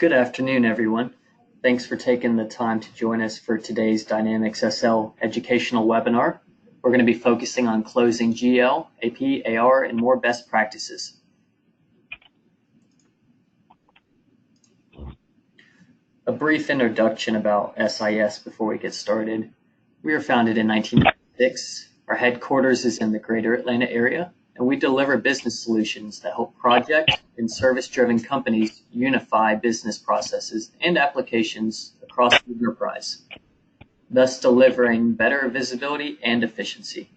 Good afternoon, everyone. Thanks for taking the time to join us for today's Dynamics SL educational webinar. We're going to be focusing on closing GL, AP, AR, and more best practices. A brief introduction about SIS before we get started. We were founded in 1996. Our headquarters is in the greater Atlanta area, and we deliver business solutions that help project and service-driven companies unify business processes and applications across the enterprise, thus delivering better visibility and efficiency.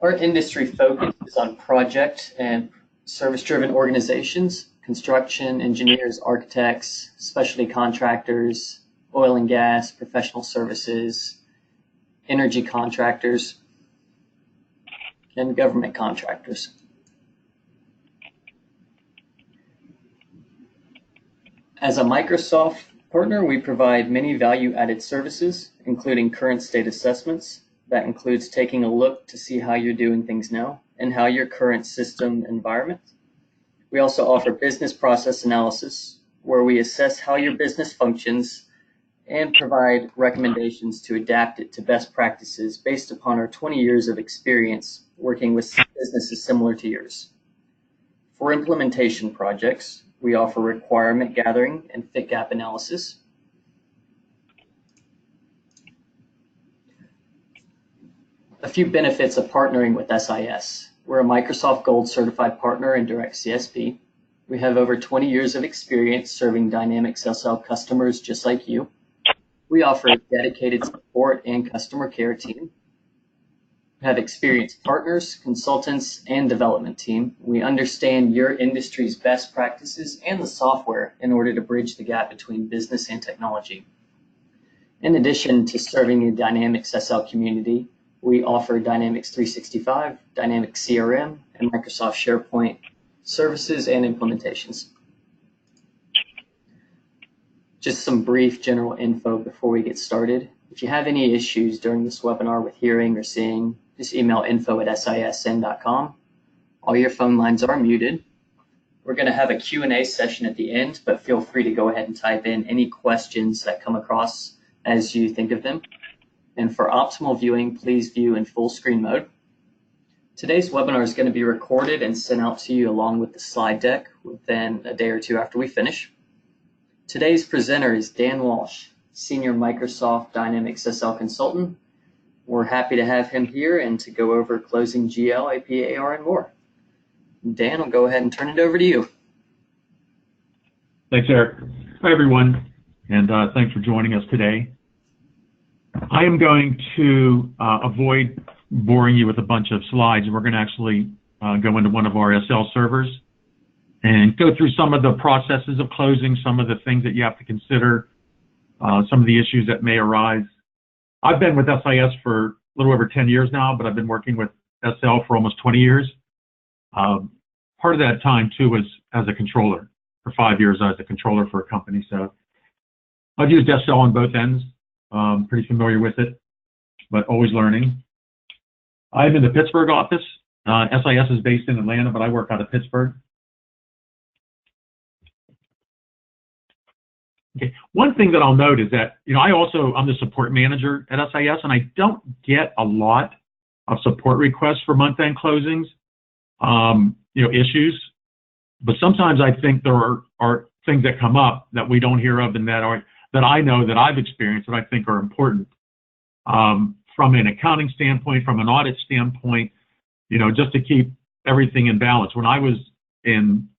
Our industry focus is on project and service-driven organizations, construction, engineers, architects, specialty contractors, oil and gas, professional services, energy contractors, and government contractors. As a Microsoft partner, we provide many value-added services, including current state assessments. That includes taking a look to see how you're doing things now and how your current system environment. We also offer business process analysis, where we assess how your business functions and provide recommendations to adapt it to best practices based upon our 20 years of experience working with businesses similar to yours. For implementation projects, we offer requirement gathering and fit gap analysis. A few benefits of partnering with SIS. We're a Microsoft Gold certified partner in direct CSP. We have over 20 years of experience serving Dynamics SL customers just like you. We offer a dedicated support and customer care team. We have experienced partners, consultants, and development team. We understand your industry's best practices and the software in order to bridge the gap between business and technology. In addition to serving the Dynamics SL community, we offer Dynamics 365, Dynamics CRM, and Microsoft SharePoint services and implementations. Just some brief general info before we get started. If you have any issues during this webinar with hearing or seeing, just email info@sisn.com. All your phone lines are muted. We're going to have a Q&A session at the end, but feel free to go ahead and type in any questions that come across as you think of them. And for optimal viewing, please view in full screen mode. Today's webinar is going to be recorded and sent out to you along with the slide deck within a day or two after we finish. Today's presenter is Dan Walsh, Senior Microsoft Dynamics SL Consultant. We're happy to have him here and to go over closing GL, AP, AR, and more. Dan, I'll go ahead and turn it over to you. Thanks, Eric. Hi, everyone, and thanks for joining us today. I am going to avoid boring you with a bunch of slides. We're going to actually go into one of our SL servers and go through some of the processes of closing, some of the things that you have to consider, some of the issues that may arise. I've been with SIS for a little over 10 years now, but I've been working with SL for almost 20 years. Part of that time, too, was as a controller. For 5 years, I was a controller for a company. So I've used SL on both ends. Pretty familiar with it, but always learning. I'm in the Pittsburgh office. SIS is based in Atlanta, but I work out of Pittsburgh. Okay. One thing that I'll note is that, I'm the support manager at SIS, and I don't get a lot of support requests for month-end closings, issues. But sometimes I think there are things that come up that we don't hear of and that I know that I've experienced that I think are important. From an accounting standpoint, from an audit standpoint, just to keep everything in balance. When I was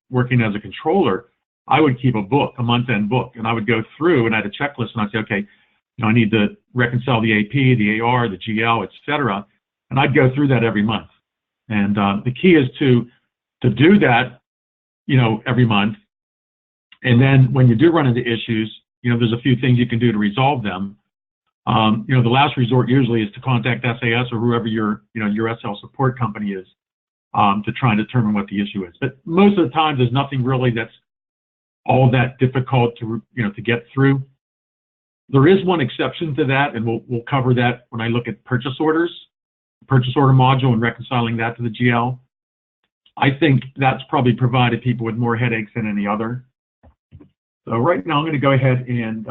working as a controller, I would keep a month-end book, and I would go through and I had a checklist, and I'd say, okay, I need to reconcile the AP, the AR, the GL, et cetera, and I'd go through that every month. And the key is to do that, every month. And then when you do run into issues, there's a few things you can do to resolve them. The last resort usually is to contact SAS or whoever your SL support company is to try and determine what the issue is. But most of the time, there's nothing really that's all that difficult to get through. There is one exception to that, and we'll cover that when I look at purchase orders, purchase order module, and reconciling that to the GL. I think that's probably provided people with more headaches than any other. So right now I'm going to go ahead and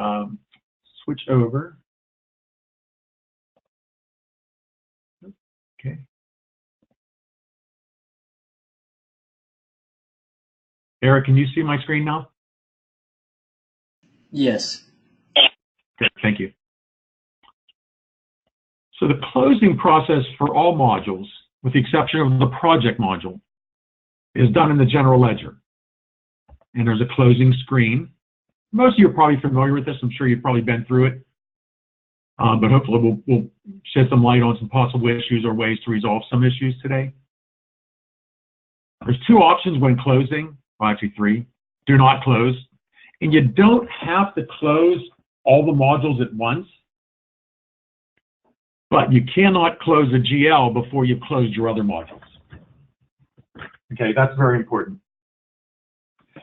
switch over. Okay. Eric, can you see my screen now? Yes. Good, thank you. So the closing process for all modules, with the exception of the project module, is done in the general ledger. And there's a closing screen. Most of you are probably familiar with this. I'm sure you've probably been through it. But hopefully we'll shed some light on some possible issues or ways to resolve some issues today. There's two options when closing, well, actually three. Do not close. And you don't have to close all the modules at once, but you cannot close a GL before you've closed your other modules. Okay, that's very important.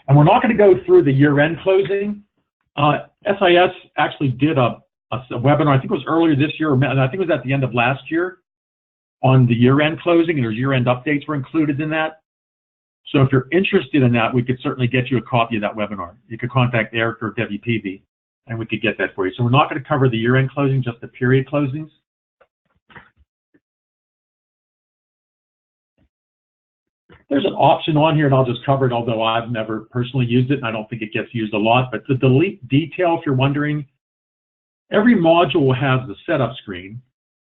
And we're not going to go through the year-end closing. SIS actually did a webinar, I think it was earlier this year, and I think it was at the end of last year, on the year-end closing, and there's year-end updates were included in that. So if you're interested in that, we could certainly get you a copy of that webinar. You could contact Eric or Debbie Peavy, and we could get that for you. So we're not going to cover the year-end closing, just the period closings. There's an option on here, and I'll just cover it, although I've never personally used it, and I don't think it gets used a lot. But to delete detail, if you're wondering, every module has the setup screen,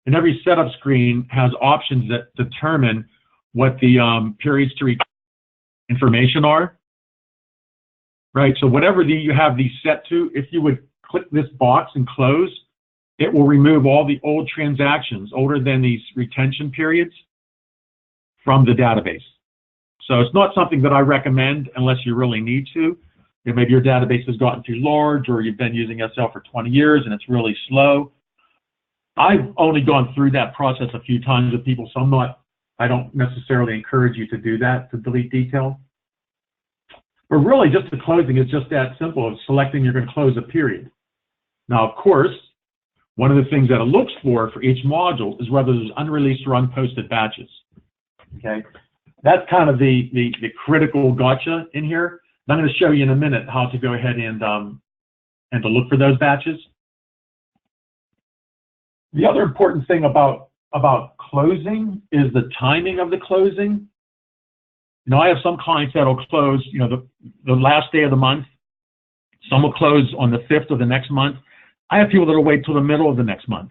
and every setup screen has options that determine what the periods to return information are, right? So whatever you have these set to, if you would click this box and close, it will remove all the old transactions older than these retention periods from the database. So it's not something that I recommend unless you really need to. If maybe your database has gotten too large, or you've been using SL for 20 years and it's really slow. I've only gone through that process a few times with people, so I don't necessarily encourage you to do that, to delete detail. But really, just the closing is just that simple of selecting you're going to close a period. Now, of course, one of the things that it looks for each module is whether there's unreleased or unposted batches. Okay, that's kind of the critical gotcha in here. And I'm going to show you in a minute how to go ahead and to look for those batches. The other important thing about closing is the timing of the closing. You know, I have some clients that will close, you know, the last day of the month. Some will close on the 5th of the next month. I have people that will wait till the middle of the next month.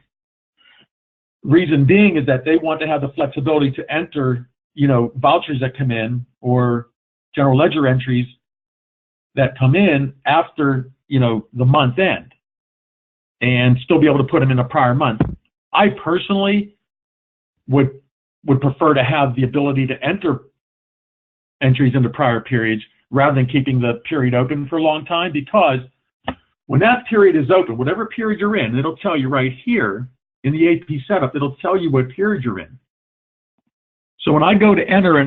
Reason being is that they want to have the flexibility to enter, you know, vouchers that come in or general ledger entries that come in after, you know, the month end, and still be able to put them in a prior month. I personally would prefer to have the ability to enter entries into prior periods rather than keeping the period open for a long time, because when that period is open, whatever period you're in, it'll tell you right here in the AP setup, it'll tell you what period you're in. So when I go to enter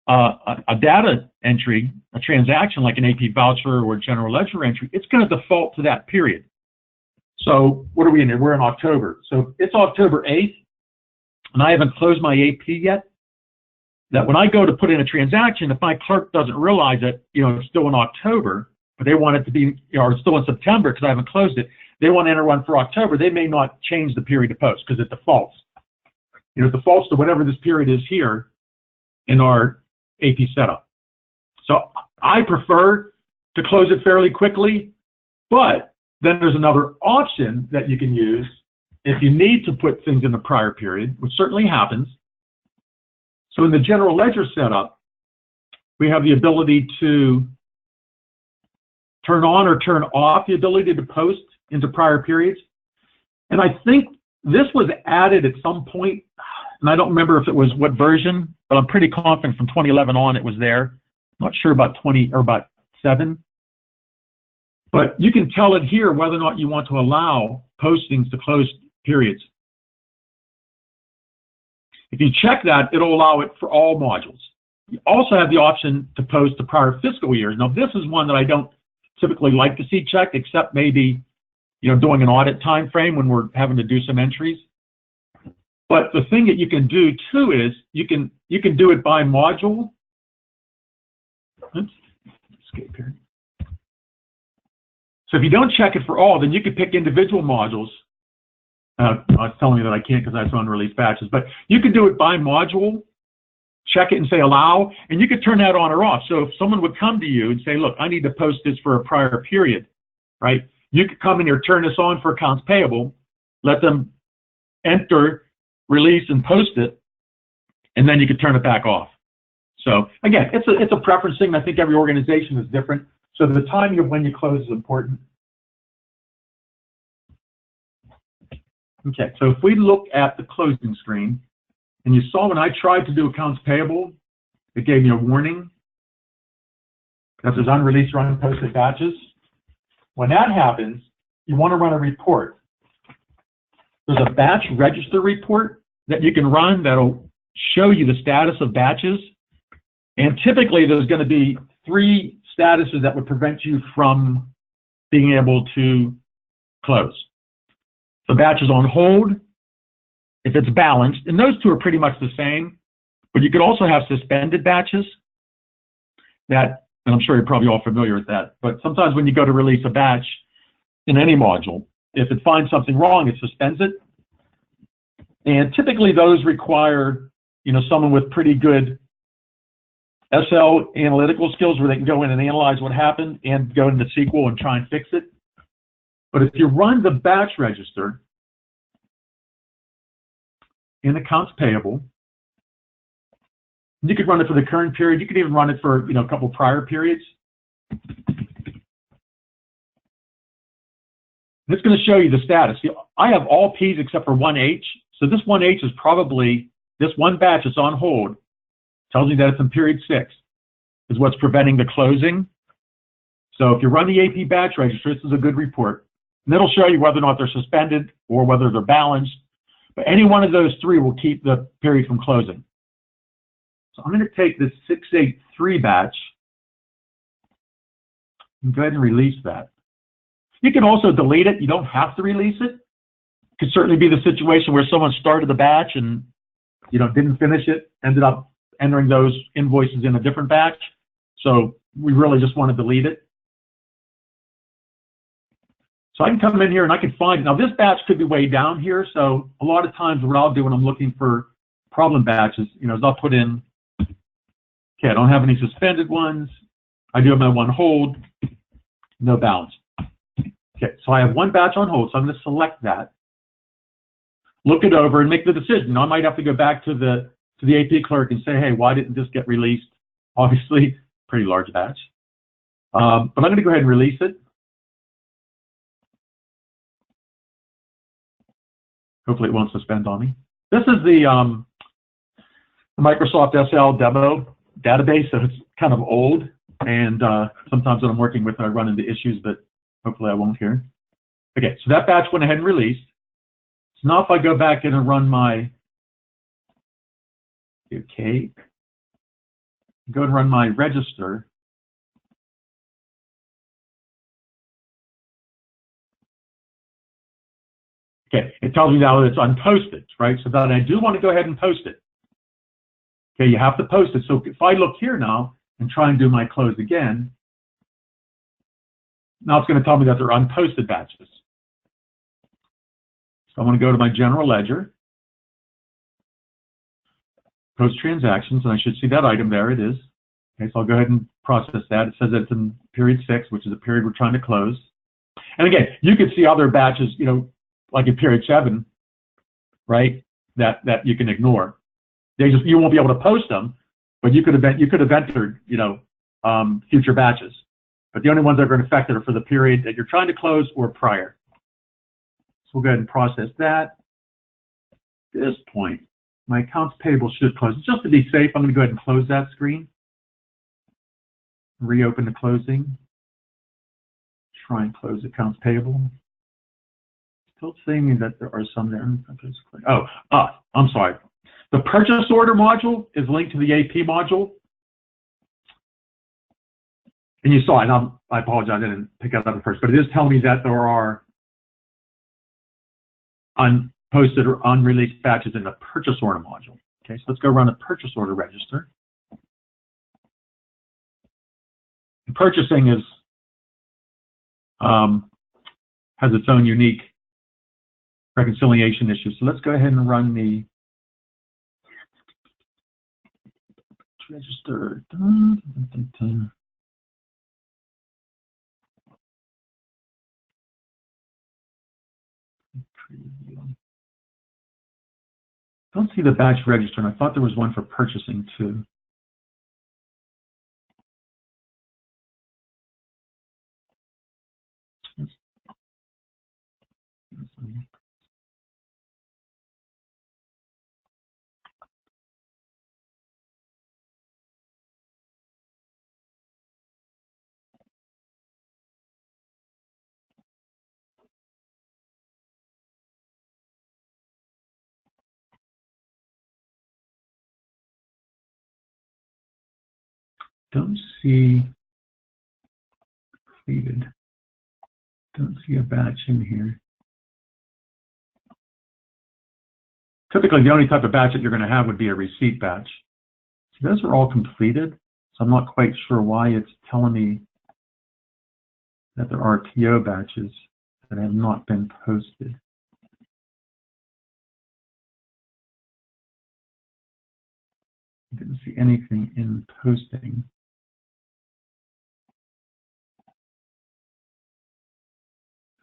a data entry, a transaction like an AP voucher or a general ledger entry, it's going to default to that period. So what are we in here? We're in October. So it's October 8th, and I haven't closed my AP yet. That when I go to put in a transaction, if my clerk doesn't realize that, you know, it's still in October, but they want it to be, you know, or it's still in September because I haven't closed it, they want to enter one for October, they may not change the period to post because it defaults. You know, it defaults to whatever this period is here in our AP setup. So I prefer to close it fairly quickly, but then there's another option that you can use if you need to put things in the prior period, which certainly happens. So in the general ledger setup, we have the ability to turn on or turn off the ability to post into prior periods. And I think this was added at some point, and I don't remember if it was what version, but I'm pretty confident from 2011 on it was there. I'm not sure about 20 or about 7. But you can tell it here whether or not you want to allow postings to close periods. If you check that, it'll allow it for all modules. You also have the option to post to prior fiscal years. Now, this is one that I don't typically like to see checked, except maybe, you know, doing an audit time frame when we're having to do some entries. But the thing that you can do too is you can do it by module, Oops, escape here. So if you don't check it for all, then you could pick individual modules. It's telling me that I can't because that's unreleased batches, but you could do it by module, check it and say allow, and you could turn that on or off. So if someone would come to you and say, look, I need to post this for a prior period, right? You could come in here, turn this on for accounts payable, let them enter, release, and post it, and then you could turn it back off. So again, it's a preference thing. I think every organization is different. So the timing of when you close is important. Okay, so if we look at the closing screen, and you saw when I tried to do accounts payable, it gave me a warning that there's unreleased or unposted batches. When that happens, you want to run a report. There's a batch register report that you can run that'll show you the status of batches. And typically there's going to be 3 statuses that would prevent you from being able to close. The batch is on hold if it's balanced, and those 2 are pretty much the same, but you could also have suspended batches that, and I'm sure you're probably all familiar with that, but sometimes when you go to release a batch in any module, if it finds something wrong, it suspends it. And typically those require, someone with pretty good SL analytical skills where they can go in and analyze what happened and go into SQL and try and fix it. But if you run the batch register in accounts payable, you could run it for the current period. You could even run it for a couple prior periods. It's going to show you the status. I have all P's except for 1H. So this 1H is probably, this one batch is on hold. Tells me that it's in period 6 is what's preventing the closing. So if you run the AP batch register, this is a good report. And it'll show you whether or not they're suspended or whether they're balanced. But any one of those 3 will keep the period from closing. So I'm going to take this 683 batch and go ahead and release that. You can also delete it. You don't have to release it. It could certainly be the situation where someone started the batch and didn't finish it, ended up entering those invoices in a different batch. So we really just want to delete it. So I can come in here and I can find, now this batch could be way down here. So a lot of times what I'll do when I'm looking for problem batches, is I'll put in, okay, I don't have any suspended ones. I do have my one hold, no balance. Okay, so I have one batch on hold, so I'm going to select that, look it over, and make the decision. I might have to go back to the AP clerk and say, hey, why didn't this get released? Obviously, pretty large batch. But I'm going to go ahead and release it. Hopefully it won't suspend on me. This is the Microsoft SL demo database, so it's kind of old. And sometimes when I'm working with it, I run into issues, but hopefully I won't here. Okay, so that batch went ahead and released. So now if I go back in and run my, okay, go and run my register. Okay, it tells me now that it's unposted, right? So then I do want to go ahead and post it. Okay, you have to post it. So if I look here now and try and do my close again, now it's going to tell me that they're unposted batches. So I'm going to go to my general ledger, post transactions, and I should see that item there. It is. Okay, so I'll go ahead and process that. It says that it's in period 6, which is a period we're trying to close. And again, you could see other batches, like in period 7, right? That you can ignore. You won't be able to post them, but you could have entered, future batches. But the only ones that are going to affect it are for the period that you're trying to close or prior. So we'll go ahead and process that. At this point, my accounts payable should close. Just to be safe, I'm going to go ahead and close that screen. Reopen the closing. Try and close accounts payable. Still saying that there are some there. I'm sorry. The purchase order module is linked to the AP module. And you saw it, and I apologize, I didn't pick that up at first, but it is telling me that there are unposted or unreleased batches in the purchase order module. Okay, so let's go run a purchase order register. Purchasing is has its own unique reconciliation issue. So let's go ahead and run the register. Don't see the batch register, and I thought there was one for purchasing too. Don't see completed. Don't see a batch in here. Typically, the only type of batch that you're going to have would be a receipt batch. So those are all completed. So I'm not quite sure why it's telling me that there are PO batches that have not been posted. I didn't see anything in posting.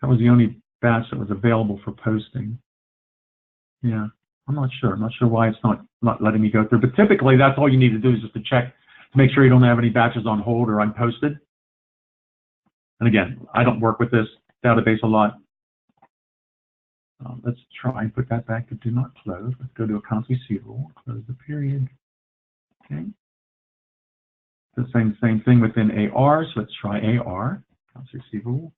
That was the only batch that was available for posting. Yeah, I'm not sure. I'm not sure why it's not letting me go through. But typically, that's all you need to do is just to check to make sure you don't have any batches on hold or unposted. And again, I don't work with this database a lot. Let's try and put that back to do not close. Let's go to accounts receivable, close the period. Okay. The same thing within AR. So let's try AR, accounts receivable.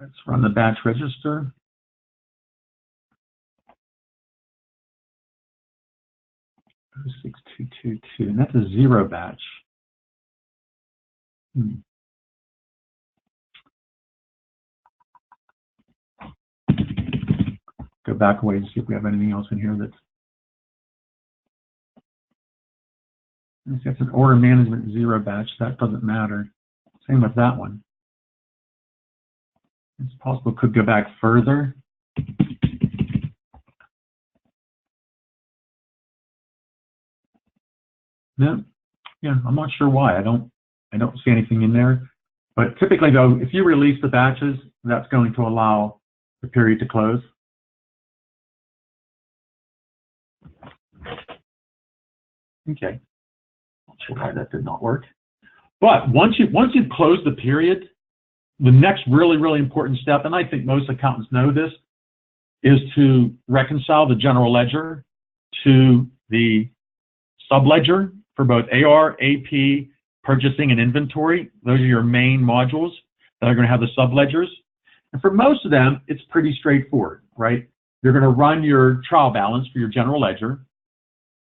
Let's run the batch register. Oh, 6222, and that's a zero batch. Go back away and see if we have anything else in here that's. That's an order management zero batch. That doesn't matter. Same with that one. It's possible it could go back further. No, yeah, I'm not sure why. I don't see anything in there. But typically, though, if you release the batches, that's going to allow the period to close. Okay, not sure why that did not work. But once you've closed the period, the next really important step, and I think most accountants know this, is to reconcile the general ledger to the subledger for both AR, AP, purchasing, and inventory. Those are your main modules that are going to have the subledgers. And for most of them, it's pretty straightforward, right? You're going to run your trial balance for your general ledger,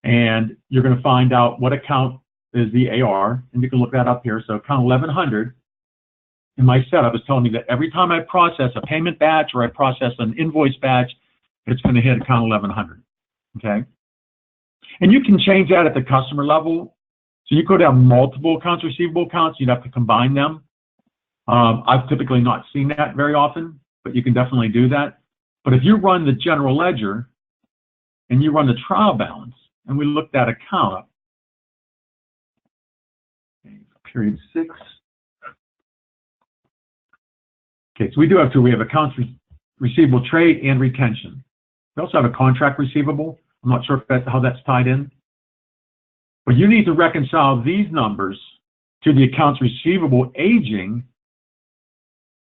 and you're going to find out what account is the AR, and you can look that up here. So account 1100 in my setup is telling me that every time I process a payment batch or I process an invoice batch, it's going to hit account 1100, okay? And you can change that at the customer level. So you could have multiple accounts receivable accounts. You'd have to combine them. I've typically not seen that very often, but you can definitely do that. But if you run the general ledger and you run the trial balance, and we look that account up, okay, period 6. Okay, so we do have two. We have accounts receivable trade and retention. We also have a contract receivable. I'm not sure if how that's tied in. But you need to reconcile these numbers to the accounts receivable aging,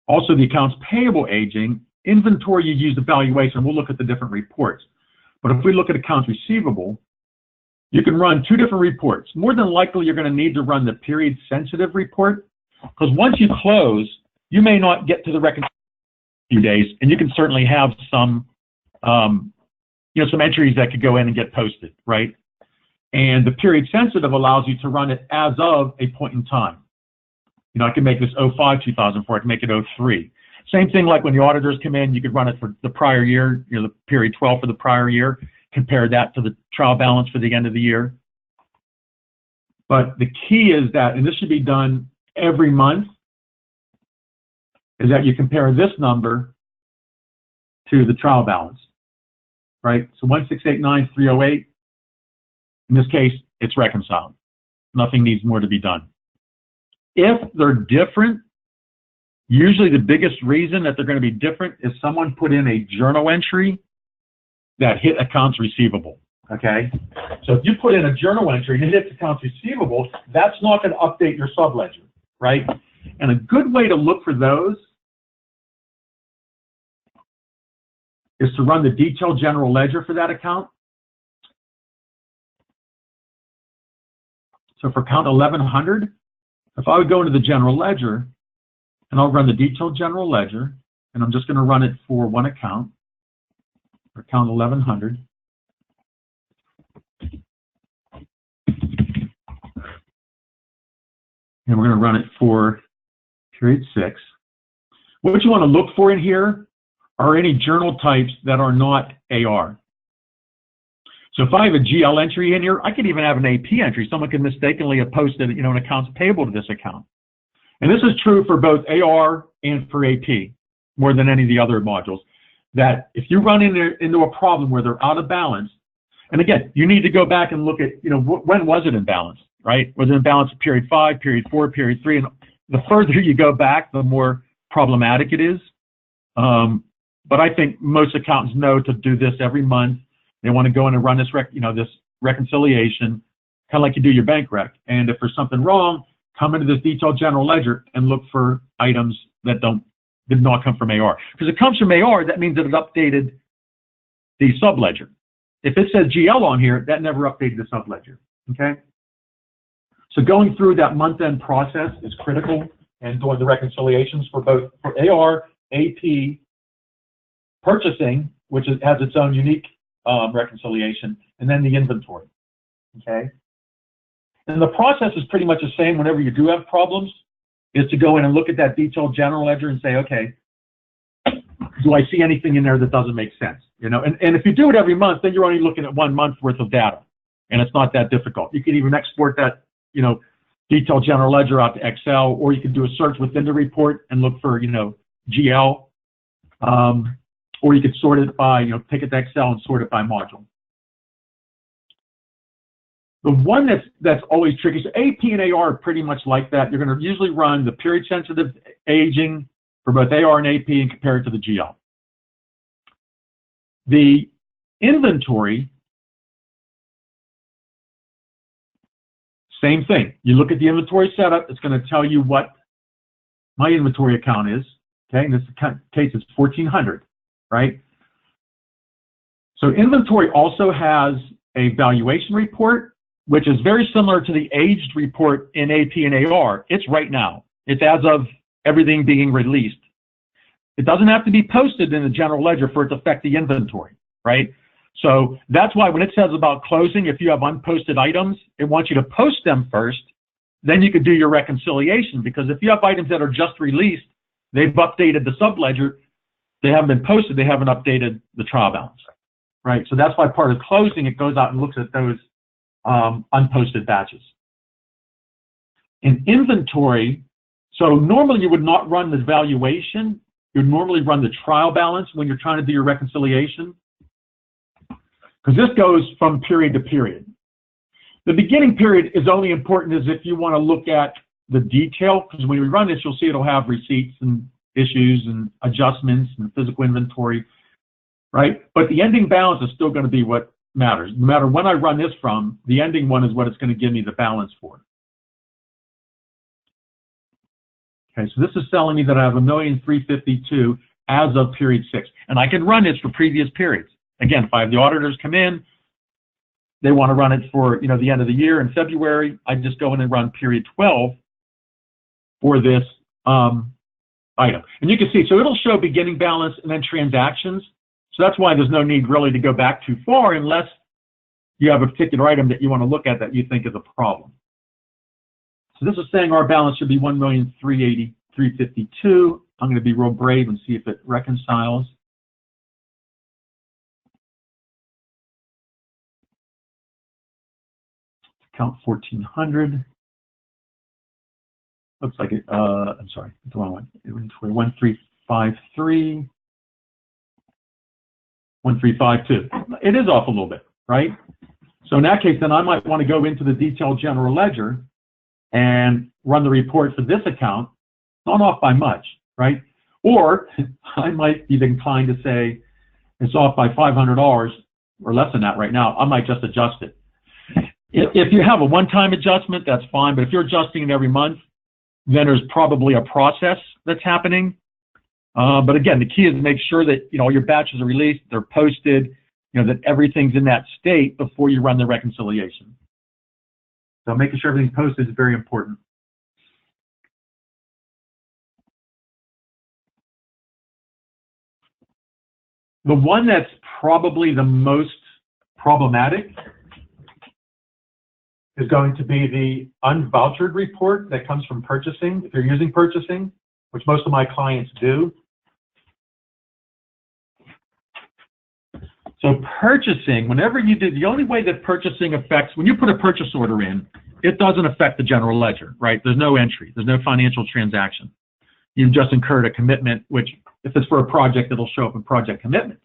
also the accounts payable aging. Inventory, you use the valuation. We'll look at the different reports. But if we look at accounts receivable, you can run two different reports. More than likely, you're going to need to run the period sensitive report, because once you close, you may not get to the reconciliation in a few days, and you can certainly have some, some entries that could go in and get posted, right? And the period sensitive allows you to run it as of a point in time. I can make this 05-2004, I can make it 03. Same thing like when the auditors come in, you could run it for the prior year, the period 12 for the prior year, compare that to the trial balance for the end of the year. But the key is that, and this should be done every month, is that you compare this number to the trial balance, right? So 1689308, in this case, it's reconciled. Nothing needs more to be done. If they're different, usually the biggest reason that they're going to be different is someone put in a journal entry that hit accounts receivable, okay? So if you put in a journal entry and it hits accounts receivable, that's not going to update your subledger, right? And a good way to look for those is to run the detailed general ledger for that account. So for account 1100, if I would go into the general ledger and I'll run the detailed general ledger, and I'm just going to run it for one account, for account 1100. And we're going to run it for period 6. What you want to look for in here are any journal types that are not AR. So if I have a GL entry in here, I could even have an AP entry. Someone could mistakenly have posted, an accounts payable to this account. And this is true for both AR and for AP, more than any of the other modules, that if you run into a problem where they're out of balance, and again, you need to go back and look at, when was it in balance, right? Was it in balance at period 5, period 4, period 3? And the further you go back, the more problematic it is. But I think most accountants know to do this every month. They want to go in and run this, this reconciliation, kind of like you do your bank rec. And if there's something wrong, come into this detailed general ledger and look for items that did not come from AR. Because it comes from AR, that means that it updated the subledger. If it says GL on here, that never updated the subledger. Okay. So going through that month-end process is critical, and doing the reconciliations for both for AR, AP, purchasing, which has its own unique reconciliation, and then the inventory, okay? And the process is pretty much the same whenever you do have problems, is to go in and look at that detailed general ledger and say, okay, do I see anything in there that doesn't make sense? And if you do it every month, then you're only looking at 1 month worth of data, and it's not that difficult. You can even export that, detailed general ledger out to Excel, or you can do a search within the report and look for, GL. Or you could sort it by, take it to Excel and sort it by module. The one that's always tricky, so AP and AR are pretty much like that. You're going to usually run the period sensitive aging for both AR and AP and compare it to the GL. The inventory, same thing. You look at the inventory setup, it's going to tell you what my inventory account is. Okay, in this case, it's 1400. Right? So inventory also has a valuation report, which is very similar to the aged report in AP and AR. It's right now. It's as of everything being released. It doesn't have to be posted in the general ledger for it to affect the inventory, right? So that's why when it says about closing, if you have unposted items, it wants you to post them first, then you could do your reconciliation, because if you have items that are just released, they've updated the subledger, they haven't been posted, they haven't updated the trial balance, right? So that's why part of closing, it goes out and looks at those unposted batches. In inventory, so normally you would not run the valuation, you would normally run the trial balance when you're trying to do your reconciliation, because this goes from period to period. The beginning period is only important as if you want to look at the detail, because when we run this, you'll see it'll have receipts and issues and adjustments and physical inventory, right? But the ending balance is still going to be what matters. No matter when I run this from, the ending one is what it's going to give me the balance for. Okay, so this is telling me that I have 1,352,000 as of period 6. And I can run this for previous periods. Again, if I have the auditors come in, they want to run it for the end of the year in February, I just go in and run period 12 for this item. And you can see, so it'll show beginning balance and then transactions. So that's why there's no need really to go back too far unless you have a particular item that you want to look at that you think is a problem. So this is saying our balance should be 1,380,352. I'm going to be real brave and see if it reconciles. Account 1400. Looks like it, I'm sorry, the wrong one. Inventory 1353, 1352. It is off a little bit, right? So in that case, then I might want to go into the detailed general ledger and run the report for this account, not off by much, right? Or I might be inclined to say it's off by $500 or less than that right now. I might just adjust it. If you have a one-time adjustment, that's fine. But if you're adjusting it every month, then there's probably a process that's happening. But again, the key is to make sure that all your batches are released, they're posted, that everything's in that state before you run the reconciliation. So making sure everything's posted is very important. The one that's probably the most problematic is going to be the unvouchered report that comes from purchasing, if you're using purchasing, which most of my clients do. So purchasing, whenever you do, the only way that purchasing affects, when you put a purchase order in, it doesn't affect the general ledger, right? There's no entry, there's no financial transaction. You've just incurred a commitment, which if it's for a project, it'll show up in project commitments.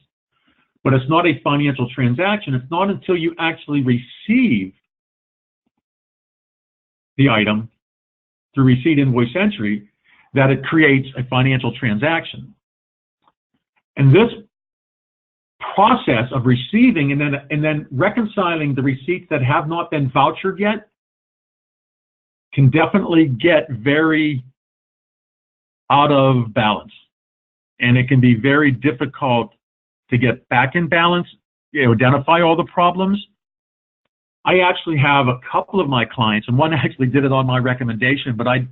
But it's not a financial transaction. It's not until you actually receive the item through receipt invoice entry that it creates a financial transaction. And this process of receiving and then reconciling the receipts that have not been vouchered yet can definitely get very out of balance. And it can be very difficult to get back in balance, identify all the problems. I actually have a couple of my clients, and one actually did it on my recommendation, but I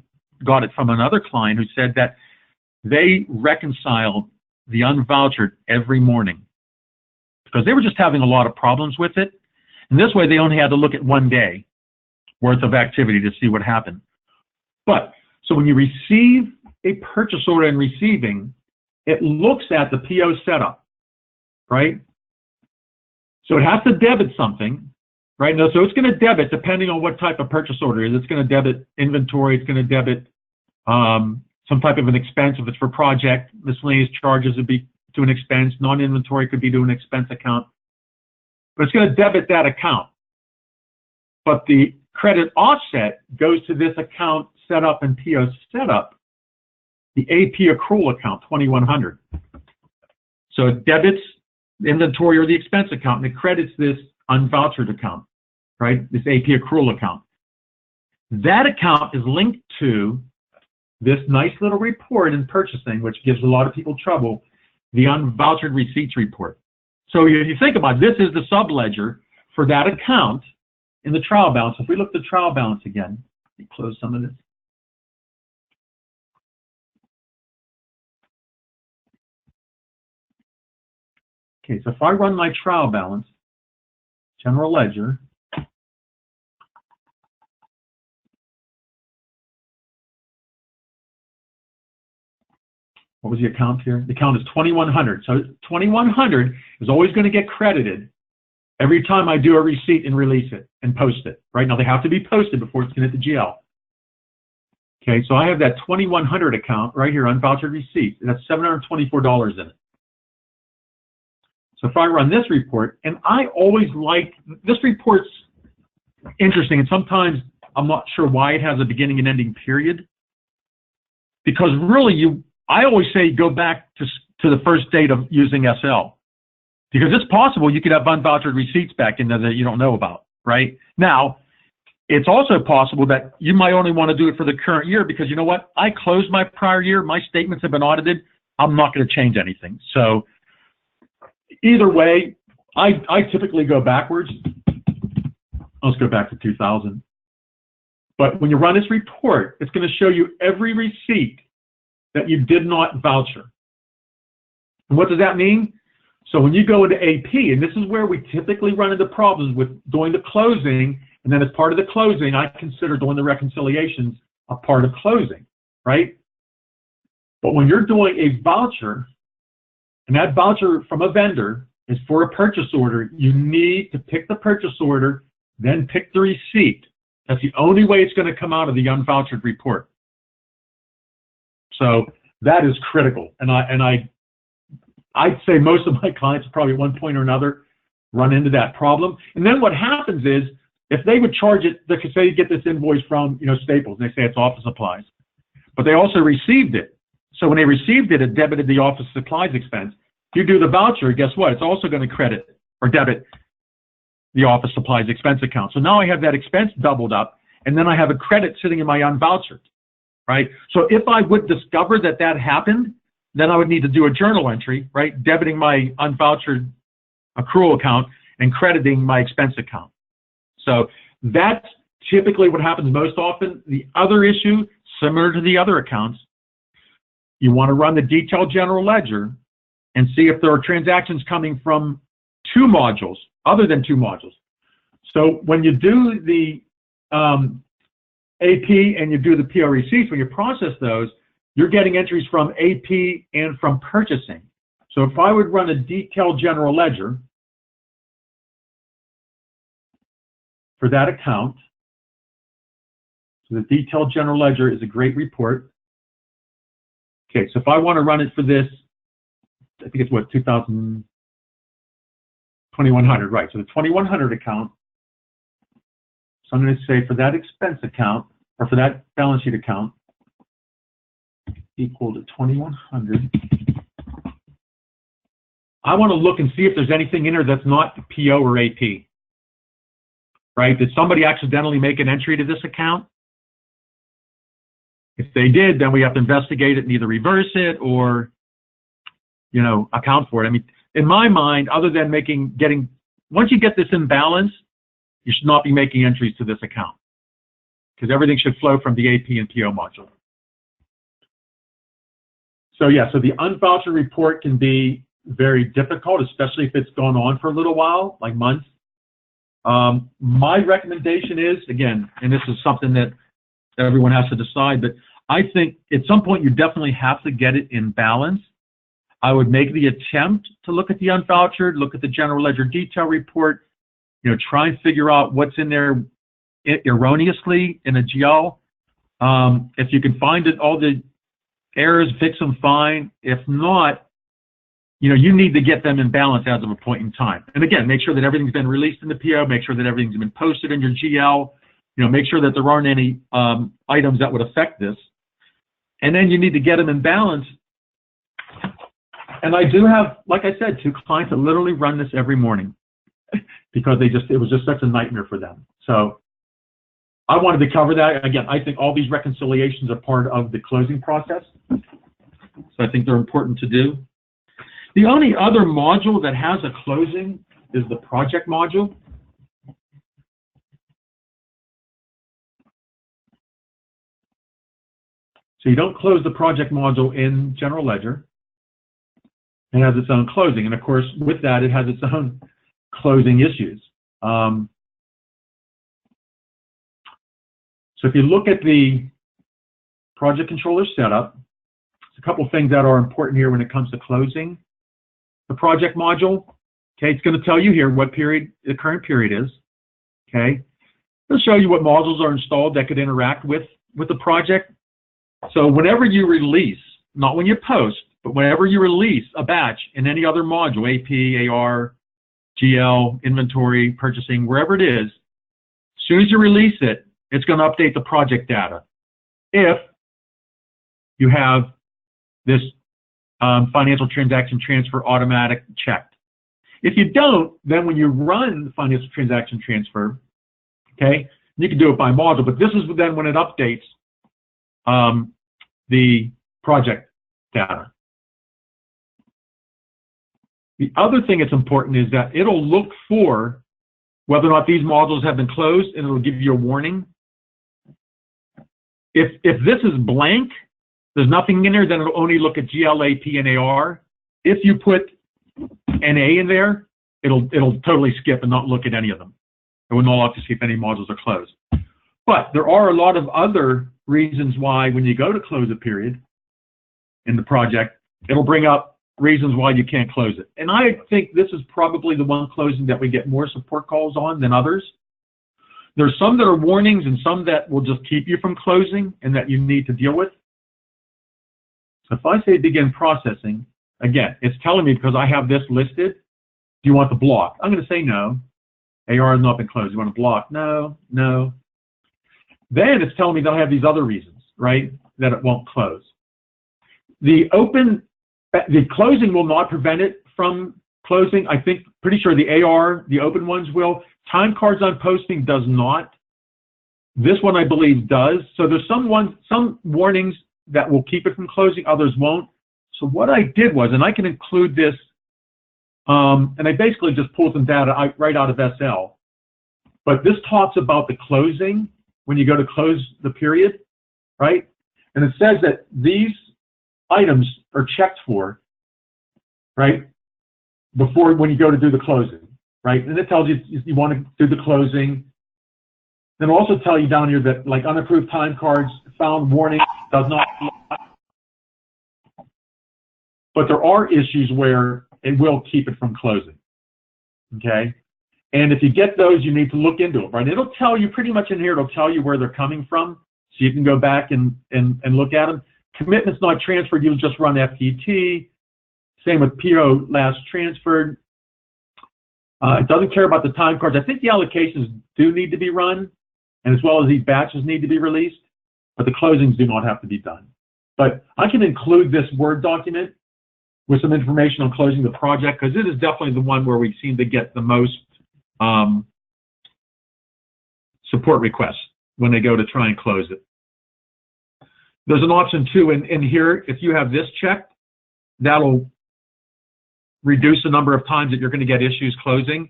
got it from another client who said that they reconciled the unvouchered every morning because they were just having a lot of problems with it. And this way they only had to look at one day worth of activity to see what happened. But, so when you receive a purchase order in receiving, it looks at the PO setup, right? So it has to debit something. Right now, so it's going to debit depending on what type of purchase order it is. It's going to debit inventory. It's going to debit some type of an expense. If it's for project, miscellaneous charges would be to an expense. Non-inventory could be to an expense account. But it's going to debit that account. But the credit offset goes to this account setup and PO setup, the AP accrual account, 2100. So it debits the inventory or the expense account, and it credits this unvouchered account, right? This AP accrual account. That account is linked to this nice little report in purchasing, which gives a lot of people trouble, the unvouchered receipts report. So if you think about it, this is the subledger for that account in the trial balance. If we look at the trial balance again, let me close some of this. Okay, so if I run my trial balance, general ledger, what was the account here? The account is 2100. So 2100 is always going to get credited every time I do a receipt and release it and post it. Right now, they have to be posted before it's going to hit the GL. Okay, so I have that 2100 account right here, unvouchered receipts. That's $724 in it. So if I run this report, and I always like, this report's interesting, and sometimes I'm not sure why it has a beginning and ending period. Because really, I always say go back to the first date of using SL. Because it's possible you could have unvouchered receipts back in there that you don't know about, right? Now, it's also possible that you might only want to do it for the current year because you know what? I closed my prior year, my statements have been audited, I'm not going to change anything. So either way, I typically go backwards. Let's go back to 2000. But when you run this report, it's going to show you every receipt that you did not voucher. And what does that mean? So when you go into AP, and this is where we typically run into problems with doing the closing, and then as part of the closing, I consider doing the reconciliations a part of closing, right? But when you're doing a voucher, and that voucher from a vendor is for a purchase order, you need to pick the purchase order then pick the receipt. That's the only way it's going to come out of the unvouchered report. So that is critical. And I'd say most of my clients probably at one point or another run into that problem. And then what happens is, if they would charge it, they could say you get this invoice from, Staples, and they say it's office supplies, but they also received it. So when they received it, it debited the office supplies expense. If you do the voucher, guess what? It's also going to credit or debit the office supplies expense account. So now I have that expense doubled up, and then I have a credit sitting in my unvouchered, right? So if I would discover that that happened, then I would need to do a journal entry, right? Debiting my unvouchered accrual account and crediting my expense account. So that's typically what happens most often. The other issue, similar to the other accounts, you want to run the detailed general ledger and see if there are transactions coming from two modules, other than two modules. So when you do the AP and you do the PO receipts, when you process those, you're getting entries from AP and from purchasing. So if I would run a detailed general ledger for that account, so the detailed general ledger is a great report. Okay, so if I want to run it for this, I think it's what, 2100, right? So the 2100 account, so I'm going to say for that expense account, or for that balance sheet account, equal to 2100. I want to look and see if there's anything in there that's not PO or AP. Right? Did somebody accidentally make an entry to this account? If they did, then we have to investigate it and either reverse it or, account for it. I mean, in my mind, other than once you get this in balance, you should not be making entries to this account, because everything should flow from the AP and PO module. So yeah, so the unvouchered report can be very difficult, especially if it's gone on for a little while, like months. My recommendation is, again, and this is something that everyone has to decide, but I think at some point you definitely have to get it in balance. I would make the attempt to look at the unvouchered, look at the general ledger detail report, try and figure out what's in there erroneously in a GL. If you can find it, all the errors, fix them, fine. If not, you need to get them in balance as of a point in time. And again, make sure that everything's been released in the PO, make sure that everything's been posted in your GL, make sure that there aren't any items that would affect this. And then you need to get them in balance. And I do have, like I said, two clients that literally run this every morning because it was just such a nightmare for them. So I wanted to cover that. Again, I think all these reconciliations are part of the closing process. So I think they're important to do. The only other module that has a closing is the project module. So you don't close the project module in General Ledger. It has its own closing. And of course, with that, it has its own closing issues. So if you look at the project controller setup, there's a couple of things that are important here when it comes to closing the project module. Okay, it's going to tell you here what period the current period is. Okay, it'll show you what modules are installed that could interact with the project. So whenever you release, not when you post, but whenever you release a batch in any other module, AP, AR, GL, inventory, purchasing, wherever it is, as soon as you release it, it's going to update the project data. If you have this financial transaction transfer automatic checked. If you don't, then when you run the financial transaction transfer, okay, you can do it by module, but this is then when it updates the project data. The other thing that's important is that it'll look for whether or not these modules have been closed, and it'll give you a warning. If this is blank, there's nothing in there, then it'll only look at GL, AP, and AR. If you put NA in there, it'll totally skip and not look at any of them. It will not look to see if any modules are closed. But there are a lot of other reasons why when you go to close a period in the project, it'll bring up reasons why you can't close it. And I think this is probably the one closing that we get more support calls on than others. there's some that are warnings and some that will just keep you from closing and that you need to deal with. So if I say begin processing, again, it's telling me because I have this listed, do you want the block? I'm going to say no. AR has not been closed. You want to block? No, no. Then it's telling me that I have these other reasons, right, that it won't close. The closing will not prevent it from closing. I think, pretty sure the AR, the open ones will. Time cards on posting does not. This one I believe does. So there's some warnings that will keep it from closing, others won't. So what I did was, and I can include this, and I basically just pulled some data right out of SL. But this talks about the closing when you go to close the period, right? And it says that these items are checked for, right, before when you go to do the closing, right? And it tells you you want to do the closing. Then it'll also tell you down here that like unapproved time cards, found warning, does not. But there are issues where it will keep it from closing, okay? And if you get those, you need to look into it, right? It'll tell you pretty much in here, it'll tell you where they're coming from, so you can go back and look at them. Commitments not transferred, you'll just run FTT. Same with PO last transferred. It doesn't care about the time cards. I think the allocations do need to be run, and as well as these batches need to be released, but the closings do not have to be done. But I can include this Word document with some information on closing the project, because it is definitely the one where we seem to get the most support requests when they go to try and close it. There's an option too in here, if you have this checked, that'll reduce the number of times that you're going to get issues closing,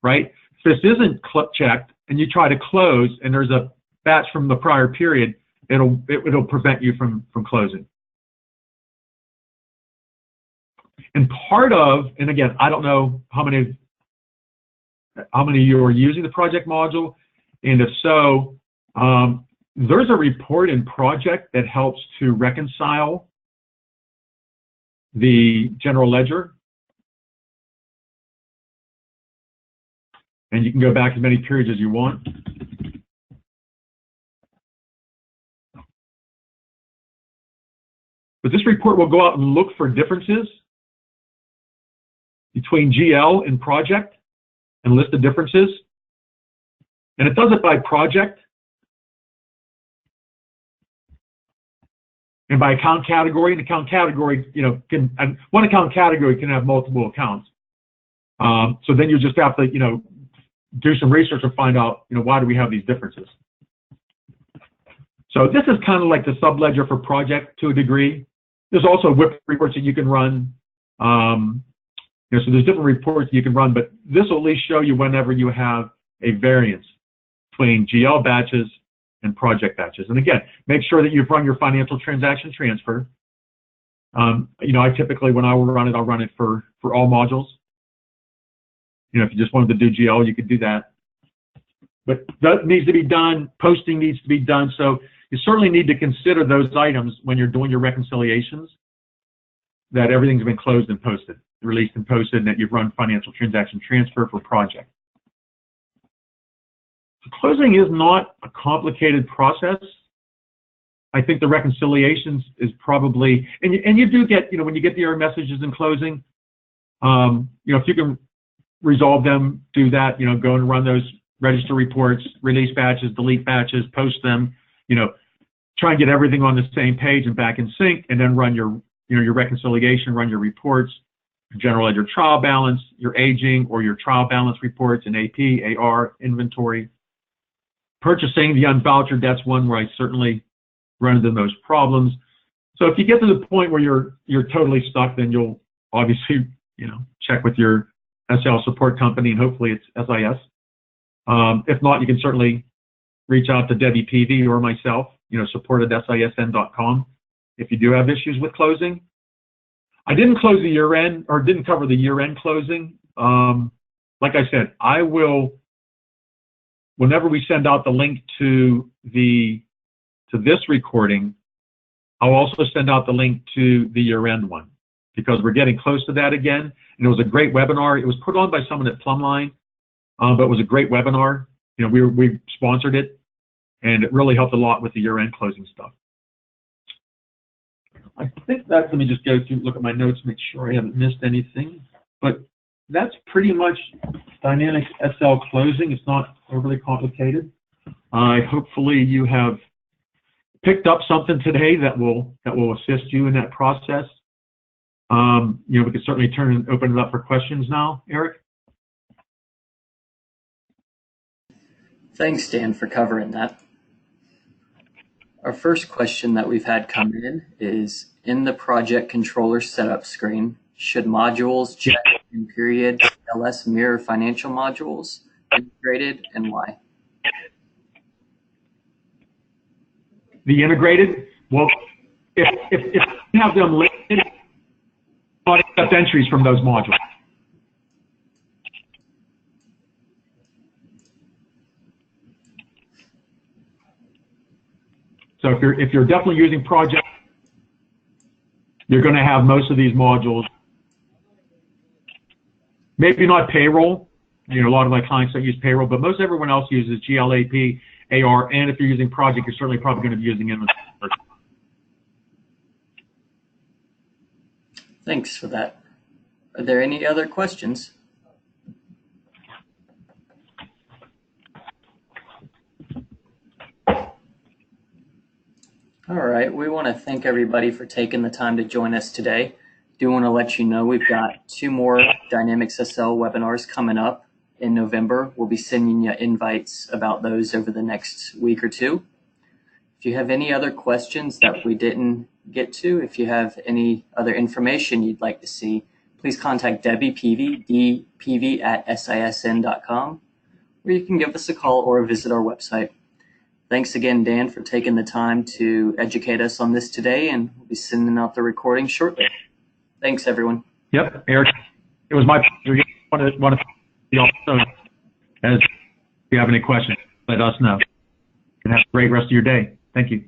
right? If this isn't checked and you try to close and there's a batch from the prior period, it'll prevent you from closing. And part of, and again, I don't know how many of you are using the project module, and if so, there's a report in project that helps to reconcile the general ledger. And you can go back as many periods as you want. But this report will go out and look for differences between GL and project and list the differences. And it does it by project and by account category. An account category, one account category can have multiple accounts. So then you just have to, do some research and find out, why do we have these differences? So this is kind of like the subledger for project to a degree. There's also WIP reports that you can run. So there's different reports that you can run, but this will at least show you whenever you have a variance between GL batches and project batches. And again, make sure that you've run your financial transaction transfer. I typically, when I will run it, I'll run it for all modules. If you just wanted to do GL, you could do that. But that needs to be done. Posting needs to be done. So you certainly need to consider those items when you're doing your reconciliations, that everything's been closed and posted, released and posted, and that you've run financial transaction transfer for project. So closing is not a complicated process. I think the reconciliations is probably, and you do get, when you get the error messages in closing, if you can resolve them, do that, go and run those register reports, release batches, delete batches, post them, try and get everything on the same page and back in sync, and then run your reconciliation, run your reports, general ledger trial balance, your aging or your trial balance reports in AP, AR, inventory. Purchasing, the unvouchered, that's one where I certainly run into those problems. So if you get to the point where you're totally stuck, then you'll obviously, check with your SL support company, and hopefully it's SIS. If not, you can certainly reach out to Debbie PV or myself, support@sisn.com if you do have issues with closing. I didn't close the year end, or didn't cover the year end closing. Like I said, I will, whenever we send out the link to this recording, I'll also send out the link to the year end one, because we're getting close to that again. And it was a great webinar. It was put on by someone at Plumline, but it was a great webinar. we sponsored it, and it really helped a lot with the year-end closing stuff. I think let me just go through, look at my notes, make sure I haven't missed anything. But that's pretty much Dynamics SL closing. It's not overly complicated. Hopefully you have picked up something today that will assist you in that process. We could certainly open it up for questions now, Eric. Thanks, Dan, for covering that. Our first question that we've had come in the project controller setup screen, should modules check in period LS mirror financial modules integrated, and why? The integrated, well, if you have them listed, not accept entries from those modules. So if you're definitely using project, you're going to have most of these modules. Maybe not payroll. A lot of my clients don't use payroll, but most everyone else uses GL, AP, AR, and if you're using project, you're certainly probably going to be using inventory. Thanks for that. Are there any other questions? All right, we want to thank everybody for taking the time to join us today. Do want to let you know we've got 2 more Dynamics SL webinars coming up in November. We'll be sending you invites about those over the next week or 2. If you have any other questions that we didn't get to, if you have any other information you'd like to see, please contact Debbie Peavy, dpeavy@sisn.com, or you can give us a call or visit our website. Thanks again, Dan, for taking the time to educate us on this today, and we'll be sending out the recording shortly. Thanks, everyone. Yep, Eric, it was my pleasure. Want to also, as if you have any questions, let us know. And have a great rest of your day. Thank you.